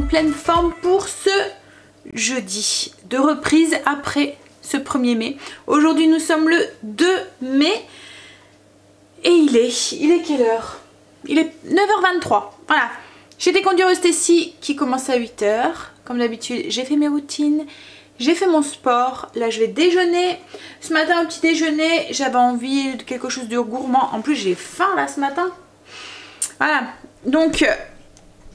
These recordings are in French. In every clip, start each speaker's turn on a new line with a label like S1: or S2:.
S1: Pleine forme pour ce jeudi de reprise après ce 1er mai. Aujourd'hui nous sommes le 2 mai et il est quelle heure? Il est 9h23. Voilà, j'ai été conduire au Stacy qui commence à 8h. Comme d'habitude j'ai fait mes routines, j'ai fait mon sport. Là je vais déjeuner. Ce matin au petit déjeuner j'avais envie de quelque chose de gourmand. En plus j'ai faim là ce matin. Voilà, donc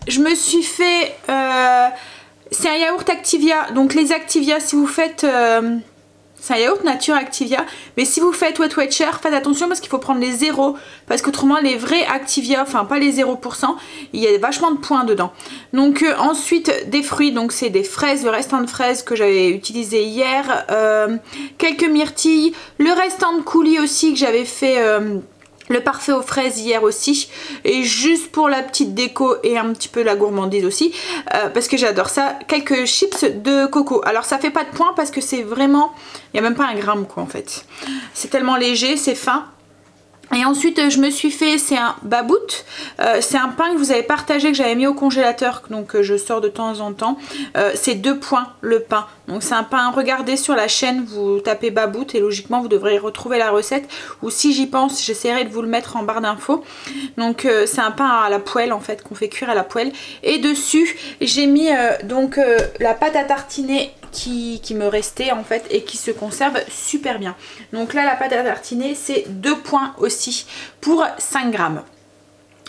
S1: je me suis fait, c'est un yaourt Activia, donc les Activia si vous faites, c'est un yaourt nature Activia, mais si vous faites Wet Wet Share, faites attention parce qu'il faut prendre les zéros, parce qu'autrement les vrais Activia, enfin pas les 0%, il y a vachement de points dedans. Donc ensuite des fruits, donc c'est des fraises, le restant de fraises que j'avais utilisé hier, quelques myrtilles, le restant de coulis aussi que j'avais fait... le parfait aux fraises hier aussi, et juste pour la petite déco et un petit peu la gourmandise aussi, parce que j'adore ça, quelques chips de coco. Alors ça fait pas de points parce que c'est vraiment, il n'y a même pas un gramme quoi en fait. C'est tellement léger, c'est fin. Et ensuite je me suis fait, c'est un babout, c'est un pain que vous avez partagé, que j'avais mis au congélateur, donc je sors de temps en temps. C'est 2 points le pain, donc c'est un pain, regardez sur la chaîne, vous tapez babout et logiquement vous devrez retrouver la recette, ou si j'y pense j'essaierai de vous le mettre en barre d'infos. Donc c'est un pain à la poêle en fait, qu'on fait cuire à la poêle, et dessus j'ai mis donc la pâte à tartiner qui me restait en fait et qui se conserve super bien. Donc là la pâte à tartiner c'est 2 points aussi pour 5 grammes.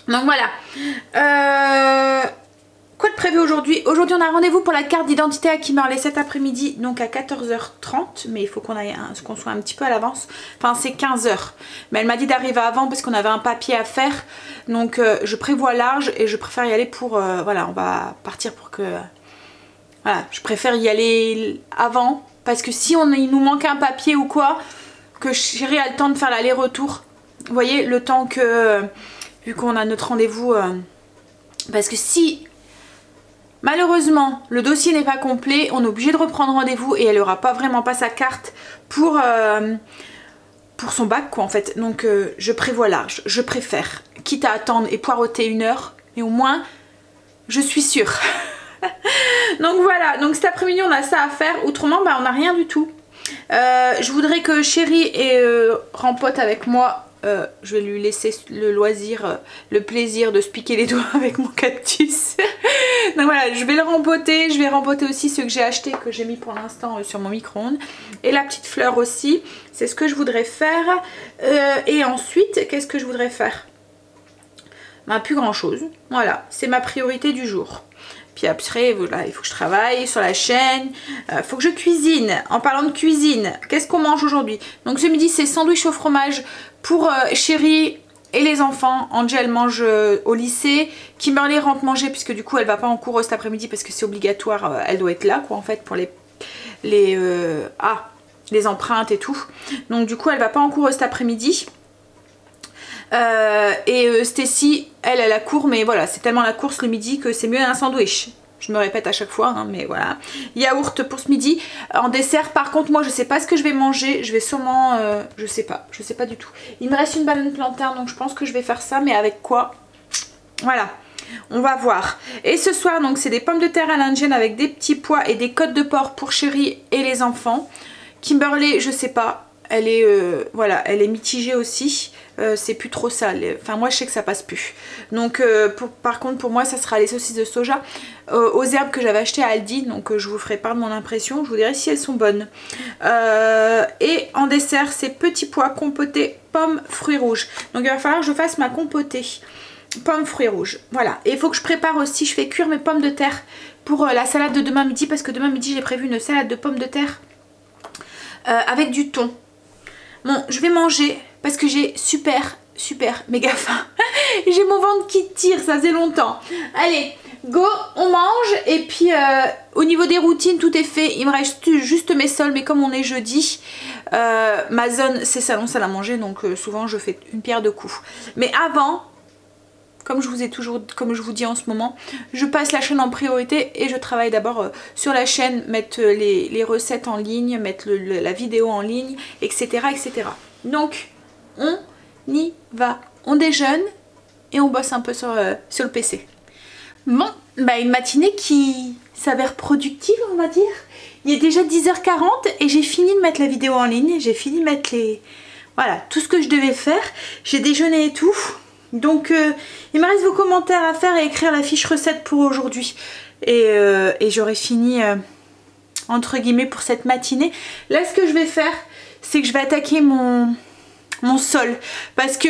S1: Donc voilà. Quoi de prévu aujourd'hui? Aujourd'hui on a rendez-vous pour la carte d'identité à Kimberley cet après-midi, donc à 14h30, mais il faut qu'on soit un petit peu à l'avance. Enfin c'est 15h, mais elle m'a dit d'arriver avant parce qu'on avait un papier à faire, donc je prévois large et je préfère y aller pour... voilà, on va partir pour que... Voilà, je préfère y aller avant parce que si il nous manque un papier ou quoi, que chérie a le temps de faire l'aller-retour. Vous voyez, le temps que, vu qu'on a notre rendez-vous, parce que si malheureusement le dossier n'est pas complet, on est obligé de reprendre rendez-vous et elle n'aura pas vraiment pas sa carte pour son bac quoi en fait. Donc je prévois large, je préfère, quitte à attendre et poireauter 1 heure, mais au moins je suis sûre. Donc voilà, donc cet après-midi on a ça à faire, autrement bah, on n'a rien du tout. Je voudrais que chérie rempote avec moi, je vais lui laisser le loisir, le plaisir de se piquer les doigts avec mon cactus. Donc voilà, je vais le rempoter, je vais rempoter aussi ceux que j'ai achetés, que j'ai mis pour l'instant sur mon micro-ondes. Et la petite fleur aussi, c'est ce que je voudrais faire. Et ensuite, qu'est-ce que je voudrais faire? Bah, plus grand chose, voilà, c'est ma priorité du jour. Puis après, voilà, il faut que je travaille sur la chaîne, il faut que je cuisine. En parlant de cuisine, qu'est-ce qu'on mange aujourd'hui? Donc ce midi, c'est sandwich au fromage pour chérie et les enfants. Angel mange au lycée. Kimberley rentre manger puisque du coup, elle va pas en cours cet après-midi parce que c'est obligatoire. Elle doit être là, quoi, en fait, pour les empreintes et tout. Donc du coup, elle va pas en cours cet après-midi. Stacy, elle a cours, mais voilà, c'est tellement la course le midi que c'est mieux un sandwich. Je me répète à chaque fois, hein, mais voilà. Yaourt pour ce midi. En dessert, par contre, moi je sais pas ce que je vais manger. Je vais sûrement, je sais pas du tout. Il me reste une banane plantain, donc je pense que je vais faire ça, mais avec quoi? Voilà, on va voir. Et ce soir, donc c'est des pommes de terre à l'indienne avec des petits pois et des côtes de porc pour chérie et les enfants. Kimberley, je sais pas. elle est, voilà, elle est mitigée aussi. C'est plus trop ça. Enfin, moi, je sais que ça passe plus. Donc, par contre, pour moi, ça sera les saucisses de soja aux herbes que j'avais achetées à Aldi. Donc, je vous ferai part de mon impression. Je vous dirai si elles sont bonnes. Et en dessert, c'est petits pois compotés pommes fruits rouges. Donc, il va falloir que je fasse ma compotée pommes fruits rouges. Voilà. Et il faut que je prépare aussi. Je fais cuire mes pommes de terre pour la salade de demain midi. Parce que demain midi, j'ai prévu une salade de pommes de terre avec du thon. Bon, je vais manger parce que j'ai super méga faim. J'ai mon ventre qui tire, ça faisait longtemps. Allez, go, on mange. Et puis au niveau des routines, tout est fait. Il me reste juste mes sols, mais comme on est jeudi, ma zone c'est salon salle à manger, donc souvent je fais une pierre deux coups. Mais avant, comme je vous dis en ce moment, je passe la chaîne en priorité et je travaille d'abord sur la chaîne, mettre les recettes en ligne, mettre la vidéo en ligne, etc. etc. Donc on y va, on déjeune et on bosse un peu sur le PC. Bon, bah une matinée qui s'avère productive, on va dire. Il est déjà 10h40 et j'ai fini de mettre la vidéo en ligne, j'ai fini de mettre voilà, tout ce que je devais faire. J'ai déjeuné et tout. Donc il me reste vos commentaires à faire et écrire la fiche recette pour aujourd'hui. Et j'aurai fini entre guillemets pour cette matinée. Là ce que je vais faire, c'est que je vais attaquer mon sol. Parce que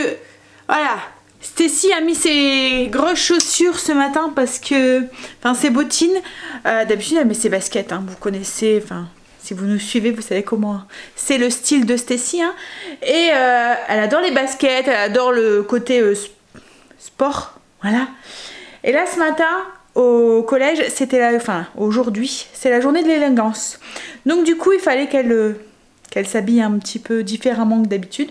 S1: voilà, Stacy a mis ses grosses chaussures ce matin parce que, enfin ses bottines, d'habitude elle met ses baskets, hein, vous connaissez, enfin si vous nous suivez vous savez comment c'est le style de Stacy, hein. Et elle adore les baskets, elle adore le côté sport, voilà. Et là ce matin au collège, c'était aujourd'hui c'est la journée de l'élégance. Donc du coup il fallait qu'elle s'habille un petit peu différemment que d'habitude.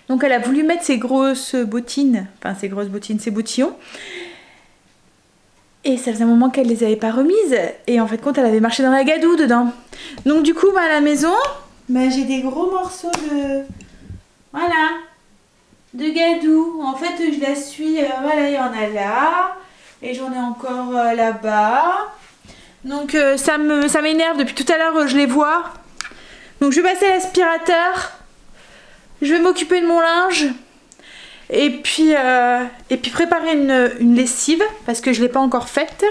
S1: Donc elle a voulu mettre ses grosses bottines, ses boutillons. Et ça faisait un moment qu'elle les avait pas remises. Et en fait compte elle avait marché dans la gadoue dedans. Donc du coup à la maison, j'ai des gros morceaux de... Voilà. De gadoue. En fait je la suis, voilà, il y en a là. Et j'en ai encore là-bas. Donc ça m'énerve depuis tout à l'heure, je les vois. Donc je vais passer à l'aspirateur. Je vais m'occuper de mon linge. Et puis préparer une lessive parce que je ne l'ai pas encore faite.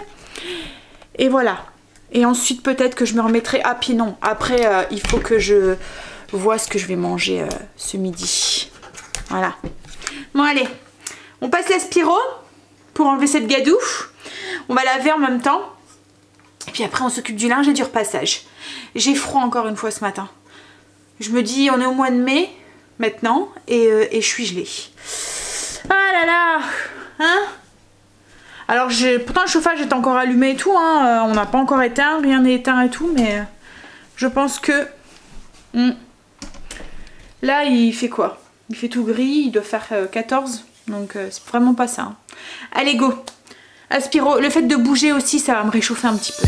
S1: Et voilà. Et ensuite peut-être que je me remettrai... Ah puis non, après il faut que je vois ce que je vais manger ce midi. Voilà. Bon allez, on passe l'aspiro pour enlever cette gadoue. On va laver en même temps. Et puis après on s'occupe du linge et du repassage. J'ai froid encore une fois ce matin. Je me dis on est au mois de mai maintenant et je suis gelée. Ah là là, hein. Alors pourtant le chauffage est encore allumé et tout, hein. On n'a pas encore éteint, rien n'est éteint et tout, mais je pense que là il fait quoi? Il fait tout gris, il doit faire 14, donc c'est vraiment pas ça, hein. Allez go, aspiro, le fait de bouger aussi ça va me réchauffer un petit peu.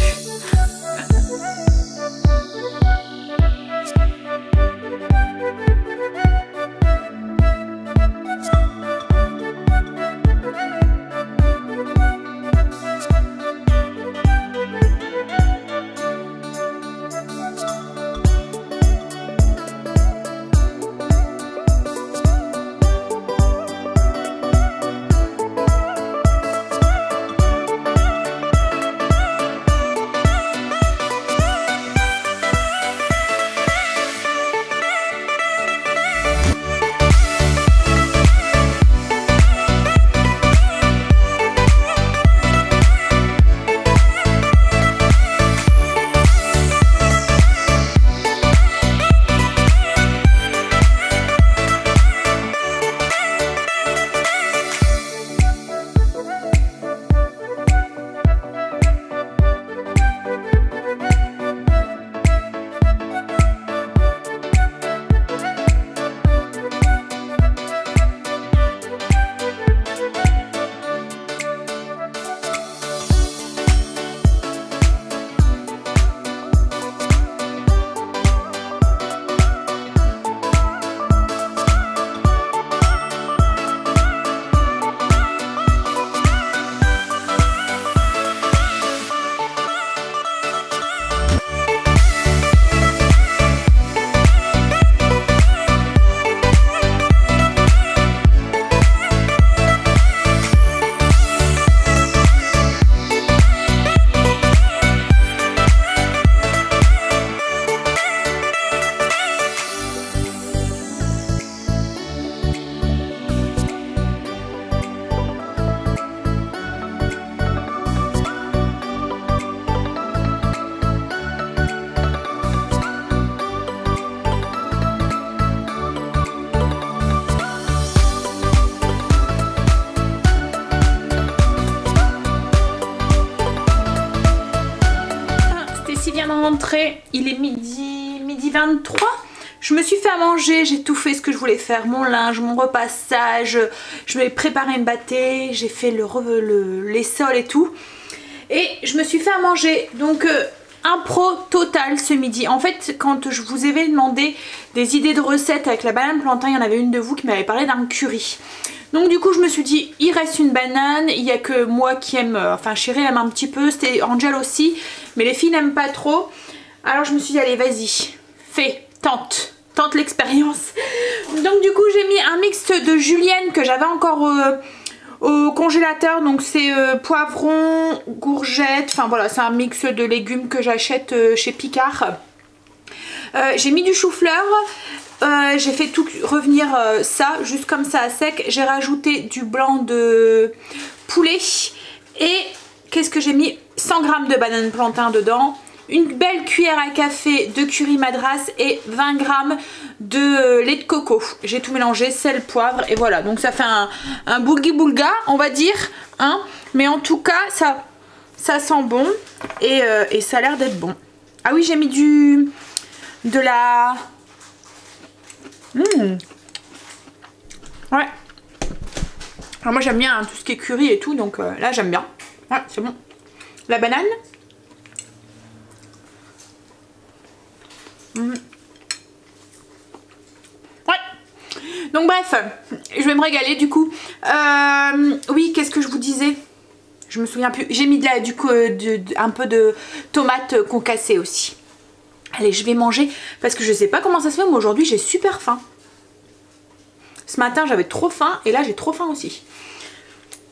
S1: rentrée, il est midi 23. Je me suis fait à manger, j'ai tout fait ce que je voulais faire, mon linge, mon repassage, je vais préparer une bâtée, j'ai fait les sols et tout. Et je me suis fait à manger, donc impro total ce midi. En fait, quand je vous avais demandé des idées de recettes avec la banane plantain, il y en avait une de vous qui m'avait parlé d'un curry. Donc du coup je me suis dit, il reste une banane, il n'y a que moi qui aime, enfin Chérie aime un petit peu, c'était Angel aussi, mais les filles n'aiment pas trop. Alors je me suis dit, allez vas-y, fais, tente l'expérience. Donc du coup j'ai mis un mix de julienne que j'avais encore au congélateur, donc c'est poivron, courgette, enfin voilà, c'est un mix de légumes que j'achète chez Picard. J'ai mis du chou-fleur. J'ai fait tout revenir ça, juste comme ça à sec. J'ai rajouté du blanc de poulet. Et qu'est-ce que j'ai mis? 100 g de banane plantain dedans. Une belle cuillère à café de curry madras et 20 g de lait de coco. J'ai tout mélangé, sel, poivre et voilà. Donc ça fait un boulgui-boulga, on va dire. Hein, mais en tout cas, ça sent bon et ça a l'air d'être bon. Ah oui, j'ai mis de la... Ouais. Alors moi j'aime bien hein, tout ce qui est curry et tout, donc là j'aime bien. Ouais, c'est bon. La banane. Ouais. Donc bref, je vais me régaler du coup. Oui, qu'est-ce que je vous disais? Je me souviens plus. J'ai mis un peu de tomates concassées aussi. Allez, je vais manger parce que je sais pas comment ça se fait, mais aujourd'hui j'ai super faim. Ce matin j'avais trop faim et là j'ai trop faim aussi.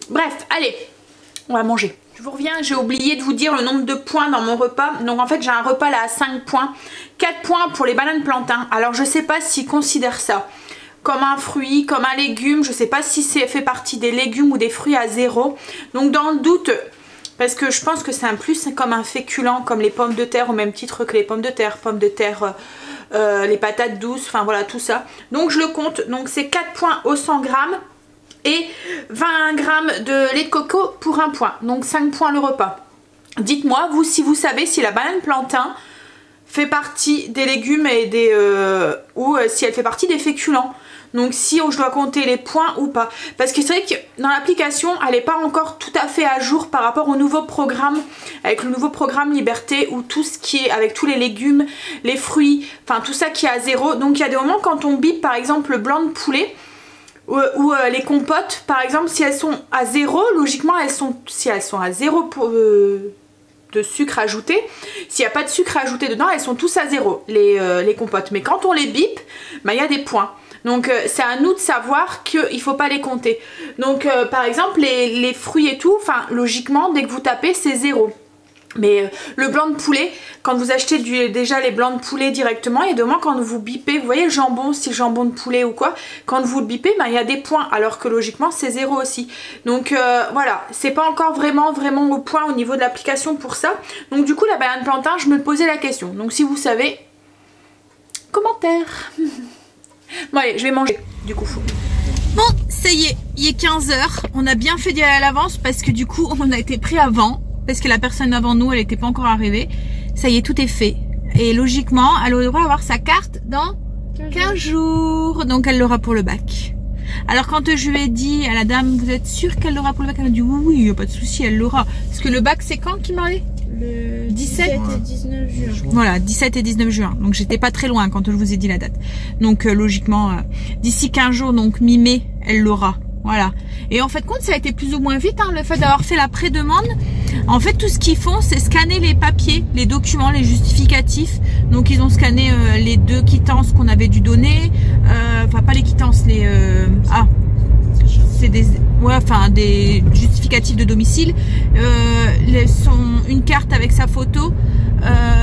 S1: Bref, allez, on va manger. Je vous reviens, j'ai oublié de vous dire le nombre de points dans mon repas. Donc en fait j'ai un repas là à 5 points. 4 points pour les bananes plantain. Alors je sais pas s'ils considèrent ça comme un fruit, comme un légume. Je sais pas si c'est fait partie des légumes ou des fruits à 0. Donc dans le doute... Parce que je pense que c'est un plus comme un féculent, comme les pommes de terre, au même titre que les pommes de terre, les patates douces, enfin voilà tout ça. Donc je le compte, donc c'est 4 points au 100 g et 20 g de lait de coco pour 1 point. Donc 5 points le repas. Dites-moi, vous, si vous savez si la banane plantain fait partie des légumes et ou si elle fait partie des féculents. Donc si je dois compter les points ou pas. Parce que c'est vrai que dans l'application, elle n'est pas encore tout à fait à jour par rapport au nouveau programme. Avec le nouveau programme Liberté, où tout ce qui est avec tous les légumes, les fruits, enfin tout ça qui est à 0. Donc il y a des moments quand on bip par exemple le blanc de poulet ou les compotes par exemple, si elles sont à 0, logiquement si elles sont à 0 de sucre ajouté, s'il n'y a pas de sucre ajouté dedans, elles sont tous à 0 les compotes. Mais quand on les bip, bah, y a des points. Donc c'est à nous de savoir qu'il ne faut pas les compter. Donc par exemple les fruits et tout, enfin logiquement dès que vous tapez c'est 0. Mais le blanc de poulet, quand vous achetez déjà les blancs de poulet directement, et demain quand vous bipez, vous voyez le jambon, si jambon de poulet ou quoi, quand vous le bipez, il y a des points, alors que logiquement c'est 0 aussi. Donc voilà, c'est pas encore vraiment au point au niveau de l'application pour ça. Donc du coup la banane plantain, je me posais la question. Donc si vous savez, commentaire. Bon allez, je vais manger du coup. Bon, ça y est, il est 15 h. On a bien fait d'y aller à l'avance parce que du coup on a été pris avant. Parce que la personne avant nous, elle n'était pas encore arrivée. Ça y est, tout est fait. Et logiquement, elle devrait avoir sa carte dans 15 jours. Donc elle l'aura pour le bac. Alors quand je lui ai dit à la dame, vous êtes sûre qu'elle l'aura pour le bac? Elle m'a dit oui, il n'y a pas de souci, elle l'aura. Parce que le bac, c'est quand qu'il m'a dit? Le 17 et 19 juin. Voilà, 17 et 19 juin. Donc j'étais pas très loin quand je vous ai dit la date. Donc logiquement, d'ici 15 jours, donc mi-mai, elle l'aura. Voilà. Et en fait compte, ça a été plus ou moins vite, hein, le fait d'avoir fait la pré-demande. En fait, tout ce qu'ils font, c'est scanner les papiers, les documents, les justificatifs. Donc ils ont scanné les 2 quittances qu'on avait dû donner. Enfin pas les quittances, c'est des justificatifs de domicile. Une carte avec sa photo.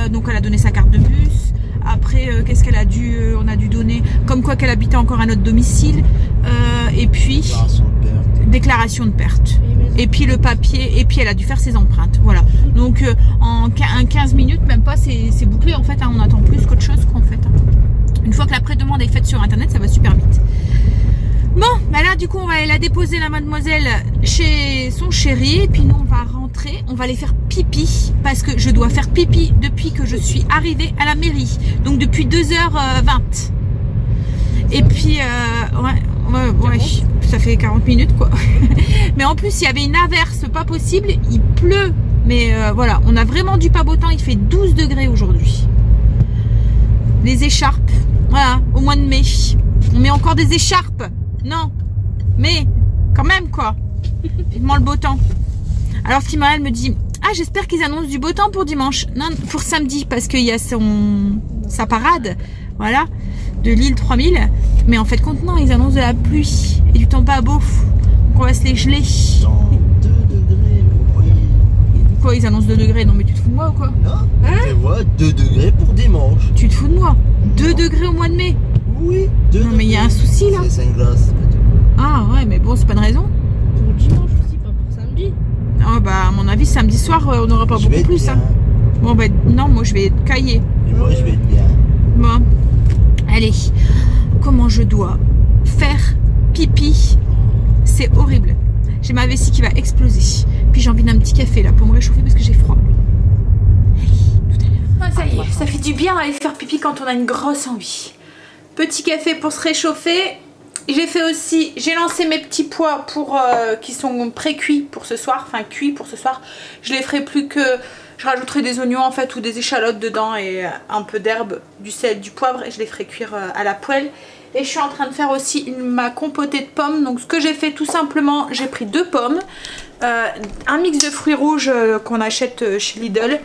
S1: Donc elle a donné sa carte de bus. Après, qu'est-ce qu'elle a dû, on a dû donner, comme quoi qu'elle habitait encore à notre domicile. Et puis déclaration de perte. Et puis le papier, et puis elle a dû faire ses empreintes. Voilà. Donc en 15 minutes, même pas, c'est bouclé en fait. Hein, on attend plus qu'autre chose qu'en fait. Hein. Une fois que la pré-demande est faite sur internet, ça va super vite. Bon, bah là du coup on va aller la déposer la mademoiselle chez son chéri et puis nous on va rentrer, on va aller faire pipi parce que je dois faire pipi depuis que je suis arrivée à la mairie, donc depuis 2h20 et puis ouais, ça fait 40 minutes quoi. Mais en plus il y avait une averse pas possible, il pleut, mais voilà, on a vraiment du pas beau temps, il fait 12 degrés aujourd'hui. Les écharpes, voilà, au mois de mai, on met encore des écharpes. Non, mais quand même quoi. Vivement le beau temps. Alors Simon elle me dit ah j'espère qu'ils annoncent du beau temps pour dimanche. Non, pour samedi parce qu'il y a sa parade, voilà, de l'île 3000. Mais en fait compte non, ils annoncent de la pluie et du temps pas beau. Donc on va se les geler.
S2: Dans 2 degrés, oui.
S1: Quoi ils annoncent 2 degrés? Non mais tu te fous de moi ou quoi?
S2: Non, tu vois 2 degrés pour dimanche.
S1: Tu te fous de moi? 2 degrés au mois de mai?
S2: Oui, 2
S1: non mais il y a un souci là.
S2: C'est 5 glaces.
S1: Ah ouais mais bon c'est pas une raison.
S3: Pour dimanche aussi, pas pour samedi.
S1: Ah bah à mon avis samedi soir on n'aura pas beaucoup plus hein. Bon bah non moi je vais être caillé.
S2: Et moi je vais être bien.
S1: Bon allez, comment je dois faire pipi? C'est horrible. J'ai ma vessie qui va exploser. Puis j'ai envie d'un petit café là pour me réchauffer parce que j'ai froid. Allez, tout à l'heure. Ah, ça y est, ça fait du bien d'aller faire pipi quand on a une grosse envie. Petit café pour se réchauffer. J'ai fait aussi, j'ai lancé mes petits pois pour qui sont pré-cuits pour ce soir, enfin cuits pour ce soir. Je les ferai plus que, je rajouterai des oignons en fait ou des échalotes dedans et un peu d'herbe, du sel, du poivre et je les ferai cuire à la poêle. Et je suis en train de faire aussi ma compotée de pommes. Donc ce que j'ai fait tout simplement, j'ai pris 2 pommes, un mix de fruits rouges qu'on achète chez Lidl.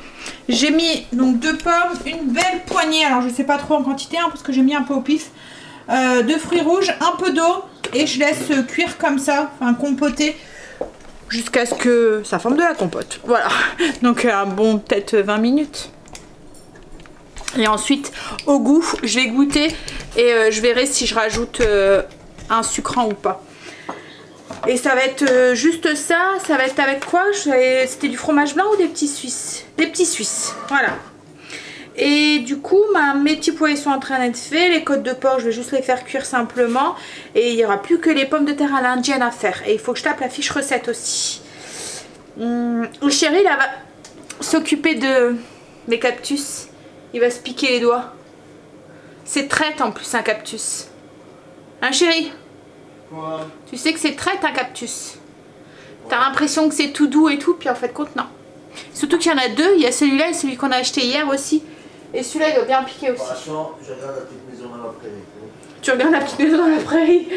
S1: J'ai mis donc 2 pommes, une belle poignée, alors je sais pas trop en quantité hein, parce que j'ai mis un peu au pif. 2 fruits rouges, un peu d'eau et je laisse cuire comme ça, enfin compoter jusqu'à ce que ça forme de la compote. Voilà, donc bon peut-être 20 minutes. Et ensuite au goût, je vais goûter et je verrai si je rajoute un sucrant ou pas. Et ça va être juste ça, ça va être avec quoi? C'était du fromage blanc ou des petits suisses? Des petits suisses, voilà. Et du coup mes petits pois ils sont en train d'être faits. Les côtes de porc je vais juste les faire cuire simplement. Et il n'y aura plus que les pommes de terre à l'indienne à faire. Et il faut que je tape la fiche recette aussi. Le chéri là va s'occuper de mes cactus. Il va se piquer les doigts. C'est traite en plus un cactus. Hein chéri?
S2: Quoi?
S1: Tu sais que c'est traite un cactus. T'as l'impression que c'est tout doux et tout. Puis en fait compte non. Surtout qu'il y en a 2. Il y a celui-là et celui qu'on a acheté hier aussi. Et celui-là il doit bien piquer aussi.
S2: Franchement, je regarde la petite maison dans la prairie.
S1: Tu regardes la petite maison dans la prairie.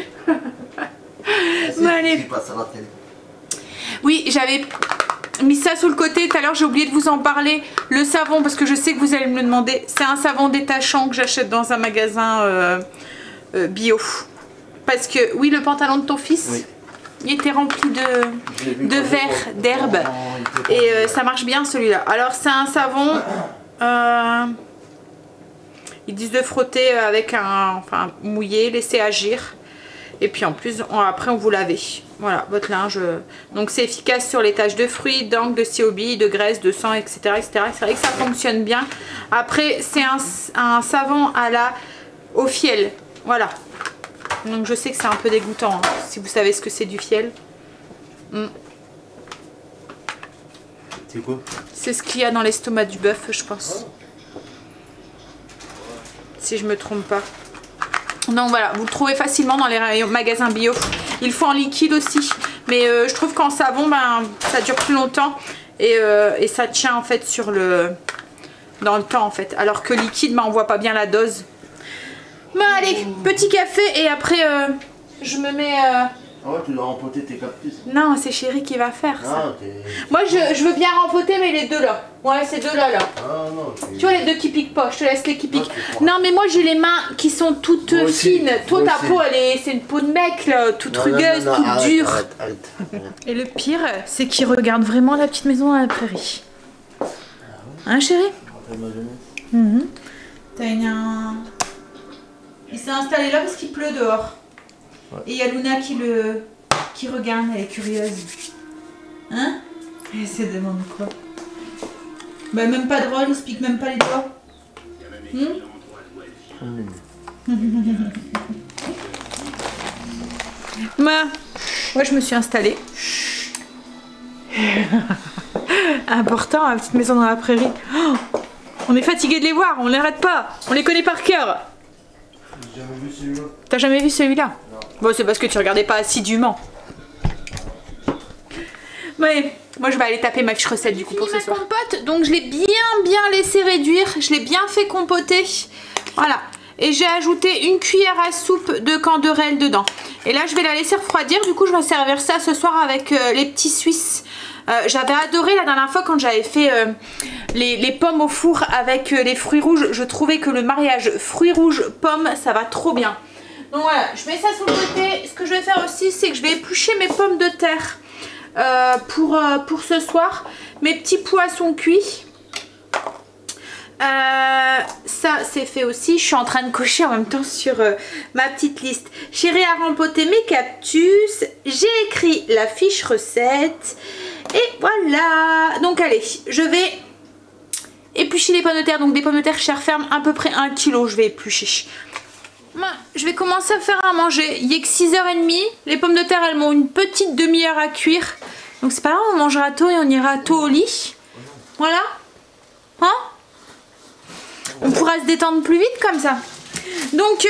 S2: Bon, allez. Passe à la télé.
S1: Oui, j'avais mis ça sur le côté. Tout à l'heure, j'ai oublié de vous en parler. Le savon, parce que je sais que vous allez me le demander. C'est un savon détachant que j'achète dans un magasin bio. Parce que, oui, le pantalon de ton fils, oui. Il était rempli de verre, d'herbe. Et ça marche bien celui-là. Alors, c'est un savon... ils disent de frotter avec enfin mouiller, laisser agir et puis en plus après on vous lavez, voilà votre linge. Donc c'est efficace sur les taches de fruits, d'encre, de COB, de graisse, de sang, etc., etc. C'est vrai que ça fonctionne bien. Après c'est un savon au fiel, voilà. Donc je sais que c'est un peu dégoûtant hein, si vous savez ce que c'est du fiel.
S2: C'est quoi? C'est
S1: ce qu'il y a dans l'estomac du bœuf je pense. Si je me trompe pas. Donc voilà, vous le trouvez facilement dans les magasins bio. Il faut en liquide aussi. Mais je trouve qu'en savon, ben, ça dure plus longtemps. Et ça tient en fait dans le temps en fait. Alors que liquide, ben, on voit pas bien la dose. Bon allez, petit café et après je me mets...
S2: Ah ouais, tu dois rempoter tes cactus.
S1: Non, c'est chéri qui va faire ça.
S2: Ah,
S1: moi je veux bien rempoter mais les 2 là. Ouais, ces 2 là.
S2: Ah non.
S1: Tu vois les 2 qui piquent pas, je te laisse les qui piquent. Non mais moi j'ai les mains qui sont toutes fines. Toi ta peau c'est une peau de mec là, toute rugueuse, toute dure. Arrête. Et le pire c'est qu'il regarde vraiment la petite maison à la prairie. Hein chéri? T'as il s'est installé là parce qu'il pleut dehors. Ouais. Et il y a Luna qui regarde, elle est curieuse. Hein? Elle se demande quoi? Bah même pas drôle, il se pique même pas les doigts. Moi je me suis installée. Important, la petite maison dans la prairie. Oh, on est fatigué de les voir, on les rate pas. On les connaît par cœur.
S2: J'ai jamais vu celui-là.
S1: T'as jamais vu celui-là? Bon, c'est parce que tu regardais pas assidûment. Ouais, moi je vais aller taper ma fiche recette du coup pour ce soir. Compote, donc je l'ai bien laissé réduire, je l'ai bien fait compoter. Voilà. Et j'ai ajouté une cuillère à soupe de canderelle dedans. Et là je vais la laisser refroidir, du coup je vais servir ça ce soir avec les petits Suisses. J'avais adoré la dernière fois quand j'avais fait les pommes au four avec les fruits rouges. Je trouvais que le mariage fruits rouges pommes ça va trop bien. Donc voilà, je mets ça sur le côté. Ce que je vais faire aussi c'est que je vais éplucher mes pommes de terre pour ce soir. Mes petits poissons cuits. Ça c'est fait aussi. Je suis en train de cocher en même temps sur ma petite liste. Chérie a rempoté mes cactus. J'ai écrit la fiche recette. Et voilà. Donc allez, je vais éplucher les pommes de terre. Donc des pommes de terre chair ferme, à peu près 1 kg je vais éplucher. Je vais commencer à faire à manger. Il est que 6h30. Les pommes de terre elles m'ont une petite demi-heure à cuire. Donc c'est pas grave, on mangera tôt et on ira tôt au lit. Voilà. Hein? On pourra se détendre plus vite comme ça. Donc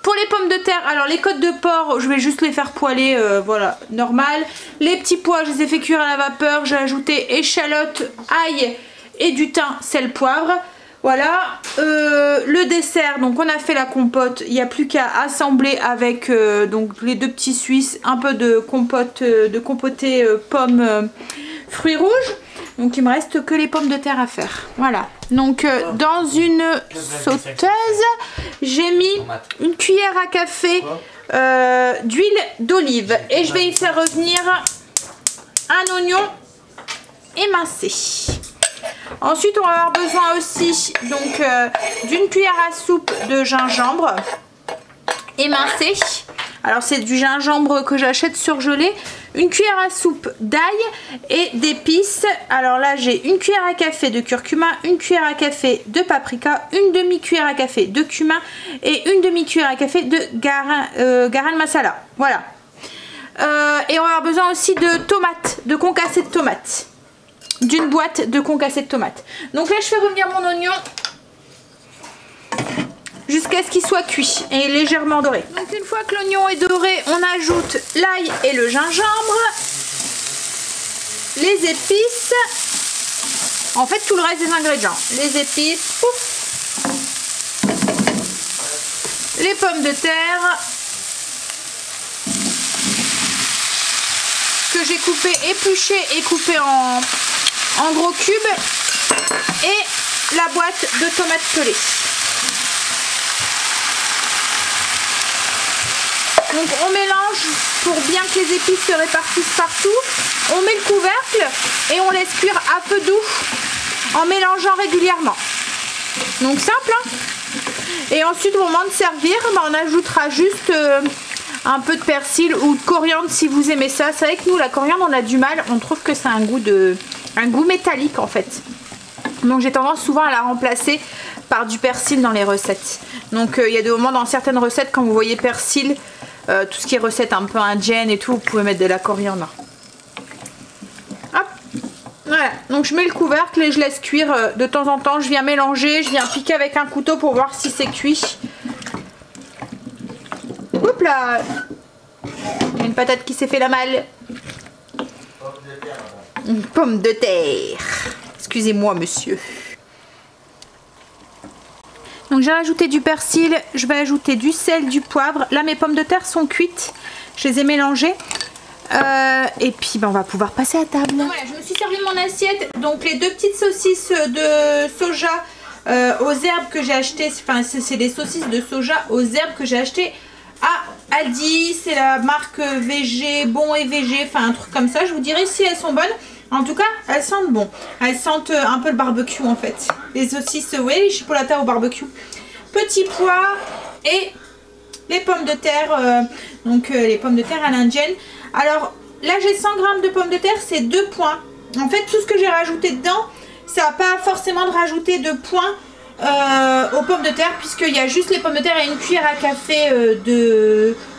S1: pour les pommes de terre, alors les côtes de porc, je vais juste les faire poêler, voilà, normal. Les petits pois, je les ai fait cuire à la vapeur. J'ai ajouté échalotes, ail et du thym, sel, poivre. Voilà. Le dessert, donc on a fait la compote. Il n'y a plus qu'à assembler avec donc les deux petits Suisses, un peu de compote, de compoté pommes, fruits rouges. Donc il me reste que les pommes de terre à faire. Voilà. Donc dans une sauteuse, j'ai mis une cuillère à café d'huile d'olive. Et je vais y faire revenir un oignon émincé. Ensuite on va avoir besoin aussi donc d'une cuillère à soupe de gingembre émincé. Alors c'est du gingembre que j'achète surgelé. Une cuillère à soupe d'ail et d'épices. Alors là j'ai une cuillère à café de curcuma, une cuillère à café de paprika, une demi-cuillère à café de cumin et une demi-cuillère à café de garam masala. Voilà. Et on va avoir besoin aussi de tomates, de concassé de tomates. D'une boîte de concassé de tomates. Donc là je fais revenir mon oignon jusqu'à ce qu'il soit cuit et légèrement doré. Donc une fois que l'oignon est doré, on ajoute l'ail et le gingembre, les épices, en fait tout le reste des ingrédients, les épices, pouf, les pommes de terre que j'ai coupées, épluchées et coupées en gros cubes, et la boîte de tomates pelées. Donc on mélange pour bien que les épices se répartissent partout. On met le couvercle et on laisse cuire à feu doux en mélangeant régulièrement. Donc simple hein. Et ensuite au moment de servir, on ajoutera juste un peu de persil ou de coriandre si vous aimez ça. C'est vrai que nous la coriandre on a du mal, on trouve que c'est un goût métallique en fait. Donc j'ai tendance souvent à la remplacer par du persil dans les recettes. Donc il y a des moments dans certaines recettes quand vous voyez persil, tout ce qui est recette un peu indienne et tout, vous pouvez mettre de la coriandre. Hop, voilà. Donc je mets le couvercle et je laisse cuire de temps en temps. Je viens mélanger, je viens piquer avec un couteau pour voir si c'est cuit. Oups là, il y a une patate qui s'est fait la malle. Une pomme de terre. Excusez-moi monsieur. Donc j'ai rajouté du persil, je vais ajouter du sel, du poivre. Là mes pommes de terre sont cuites, je les ai mélangées. Et puis on va pouvoir passer à table. Donc, voilà, je me suis servi de mon assiette. Donc les deux petites saucisses de soja aux herbes que j'ai achetées. Enfin c'est des saucisses de soja aux herbes que j'ai achetées à Aldi. C'est la marque VG, Bon et VG, enfin un truc comme ça. Je vous dirai si elles sont bonnes. En tout cas, elles sentent bon. Elles sentent un peu le barbecue en fait. Les saucisses, vous voyez, les chipolatas au barbecue. Petits pois et les pommes de terre. Donc les pommes de terre à l'indienne. Alors là, j'ai 100 g de pommes de terre, c'est 2 points. En fait, tout ce que j'ai rajouté dedans, ça n'a pas forcément de rajouter de points aux pommes de terre. Puisqu'il y a juste les pommes de terre et une cuillère à café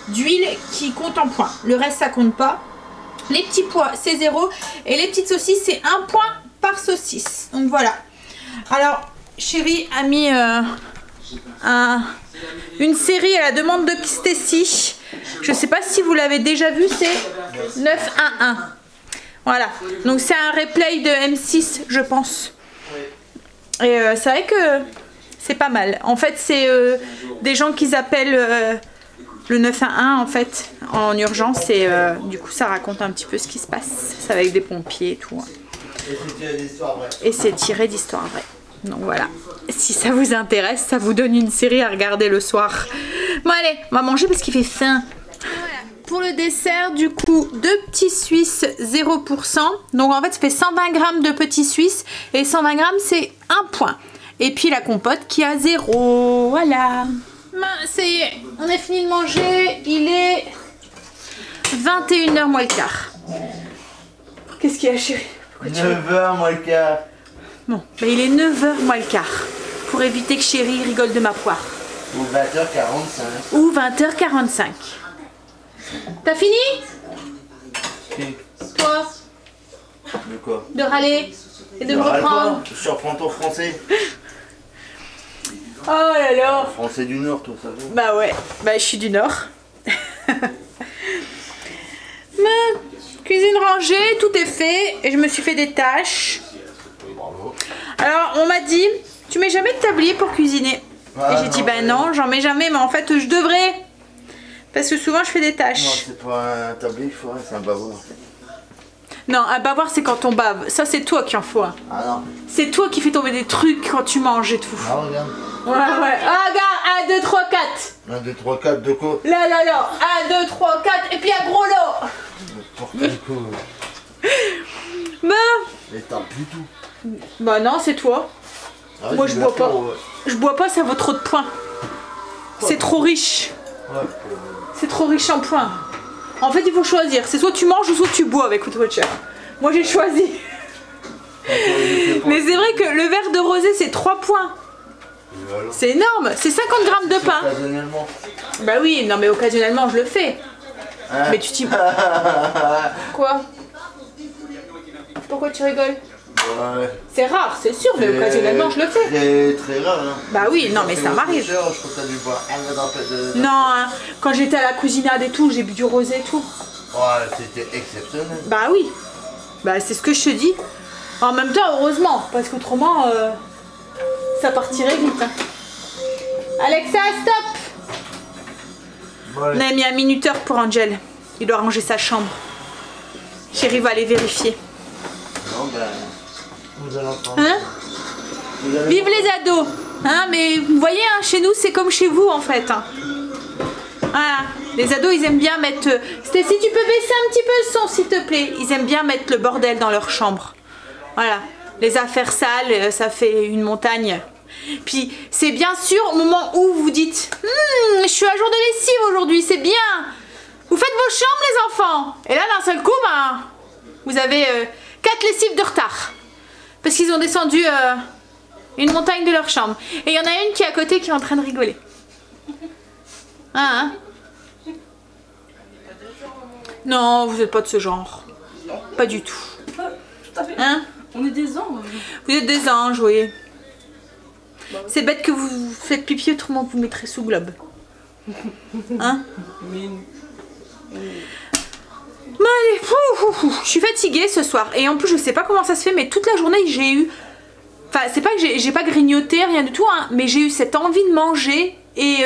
S1: d'huile qui compte en points. Le reste, ça compte pas. Les petits pois, c'est 0. Et les petites saucisses, c'est 1 point par saucisse. Donc voilà. Alors, chérie a mis une série à la demande de Stacy. Je sais pas si vous l'avez déjà vu, c'est 911. Voilà. Donc c'est un replay de M6, je pense. Et c'est vrai que c'est pas mal. En fait, c'est des gens qui appellent le 911 en fait en urgence et du coup ça raconte un petit peu ce qui se passe. C'est avec des pompiers et tout. Et c'est tiré d'histoires vraies. Donc voilà. Si ça vous intéresse, ça vous donne une série à regarder le soir. Bon allez, on va manger parce qu'il fait faim. Voilà. Pour le dessert, du coup, 2 petits suisses 0%. Donc en fait, ça fait 120 grammes de petits suisses et 120 grammes, c'est 1 point. Et puis la compote qui a 0. Voilà. Ça y est, on a fini de manger. Il est 21h moins le quart. Qu'est-ce qu'il y a, chérie?
S2: 9h moins le quart.
S1: Bon, bah il est 9h moins le quart. Pour éviter que chérie rigole de ma poire.
S2: Ou 20h45.
S1: Ou 20h45. T'as fini? Toi?
S2: De quoi?
S1: De râler et de me reprendre.
S2: Je surprends ton français.
S1: Oh là là.
S2: Français du Nord, tout ça.
S1: Bah ouais, bah je suis du Nord. Cuisine rangée, tout est fait. Et je me suis fait des tâches.
S2: Bravo.
S1: Alors on m'a dit, tu mets jamais de tablier pour cuisiner. Et j'ai dit bah non, j'en mets jamais, mais en fait je devrais. Parce que souvent je fais des tâches.
S2: Non, c'est pas un tablier, c'est un bavoir.
S1: Non, un bavoir c'est quand on bave. Ça c'est toi qui en faut. Hein.
S2: Ah non.
S1: C'est toi qui fais tomber des trucs quand tu manges et tout.
S2: Ah regarde.
S1: Ouais. Ah regarde, 1, 2, 3, 4.
S2: 1, 2, 3, 4, de quoi?
S1: Là. 1, 2, 3, 4. Et puis un gros lot.
S2: Pour quel coup?
S1: Bah.
S2: Mais t'as du tout.
S1: Bah non, c'est toi.
S2: Ah,
S1: moi je bois pas. Je bois pas, ça vaut trop de points. C'est trop riche.
S2: Ouais.
S1: C'est trop riche en points. En fait, il faut choisir. C'est soit tu manges ou soit tu bois avec Food Watcher. Moi, j'ai choisi. Mais c'est vrai que le verre de rosé, c'est 3 points. C'est énorme. C'est 50 grammes de pain.
S2: Occasionnellement.
S1: Bah oui, non mais occasionnellement, je le fais.
S2: Hein?
S1: Mais tu t'y... Quoi? Pourquoi tu rigoles?
S2: Ouais.
S1: C'est rare, c'est sûr, mais occasionnellement, je le fais.
S2: C'est très rare, hein.
S1: Bah oui, non mais ça m'arrive.
S2: Je crois que t'as dû boire un verre de...
S1: Non, hein, quand j'étais à la cousinade et tout, j'ai bu du rosé et tout.
S2: Ouais, c'était exceptionnel.
S1: Bah oui. Bah c'est ce que je te dis. En même temps, heureusement, parce qu'autrement, ça partirait vite. Hein. Alexa, stop!
S2: Ouais.
S1: On a mis un minuteur pour Angel. Il doit ranger sa chambre. Chérie va aller vérifier.
S2: Non, ben... Vous allez entendre.
S1: Hein? Vive les ados! Hein, mais vous voyez, hein, chez nous, c'est comme chez vous, en fait. Hein. Voilà. Les ados, ils aiment bien mettre... Stacy, tu peux baisser un petit peu le son, s'il te plaît? Ils aiment bien mettre le bordel dans leur chambre. Voilà. Les affaires sales, ça fait une montagne. Puis, c'est bien sûr au moment où vous dites je suis à jour de lessive aujourd'hui, c'est bien. Vous faites vos chambres, les enfants. Et là, d'un seul coup, ben, vous avez 4 lessives de retard. Parce qu'ils ont descendu une montagne de leur chambre. Et il y en a une qui est à côté qui est en train de rigoler. Hein? Non, vous n'êtes pas de ce genre. Pas du tout.
S3: Tout à fait.
S1: Hein?
S3: On est des anges.
S1: Vous êtes des anges, oui. C'est bête que vous faites pipi, autrement vous mettrez sous globe. Hein? Bon allez, je suis fatiguée ce soir. Et en plus, je sais pas comment ça se fait, mais toute la journée, j'ai eu... Enfin, c'est pas que j'ai pas grignoté, rien du tout, hein, mais j'ai eu cette envie de manger et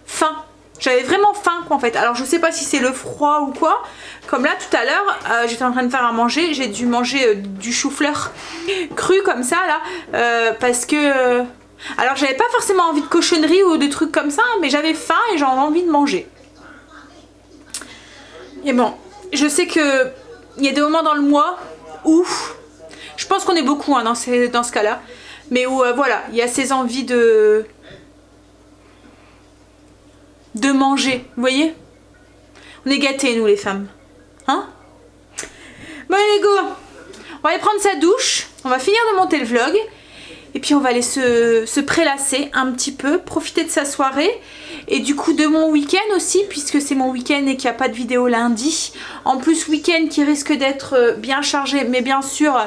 S1: faim. J'avais vraiment faim, quoi, en fait. Alors, je sais pas si c'est le froid ou quoi. Comme là, tout à l'heure, j'étais en train de faire à manger. J'ai dû manger du chou-fleur cru, comme ça, là. Parce que... alors, j'avais pas forcément envie de cochonnerie ou de trucs comme ça, mais j'avais faim et j'avais envie de manger. Et bon, je sais que il y a des moments dans le mois où... je pense qu'on est beaucoup hein, dans ce cas-là. Mais où, voilà, il y a ces envies de manger, vous voyez? On est gâtés, nous, les femmes. Hein? Bon, allez, go! On va aller prendre sa douche. On va finir de monter le vlog. Et puis on va aller se prélasser un petit peu, profiter de sa soirée. Et du coup de mon week-end aussi, puisque c'est mon week-end et qu'il n'y a pas de vidéo lundi. En plus week-end qui risque d'être bien chargé, mais bien sûr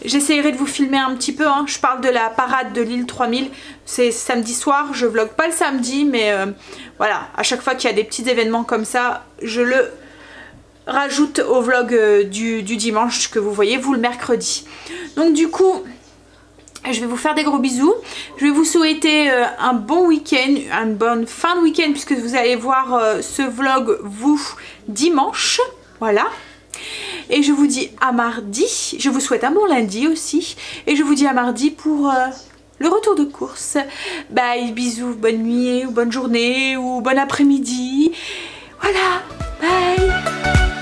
S1: j'essaierai de vous filmer un petit peu. Hein. Je parle de la parade de l'île 3000, c'est samedi soir, je vlog pas le samedi, mais voilà, à chaque fois qu'il y a des petits événements comme ça, je le rajoute au vlog du dimanche que vous voyez, vous le mercredi. Donc du coup... je vais vous faire des gros bisous. Je vais vous souhaiter un bon week-end, une bonne fin de week-end puisque vous allez voir ce vlog vous dimanche. Voilà. Et je vous dis à mardi. Je vous souhaite un bon lundi aussi. Et je vous dis à mardi pour le retour de course. Bye, bisous, bonne nuit ou bonne journée ou bon après-midi. Voilà, bye.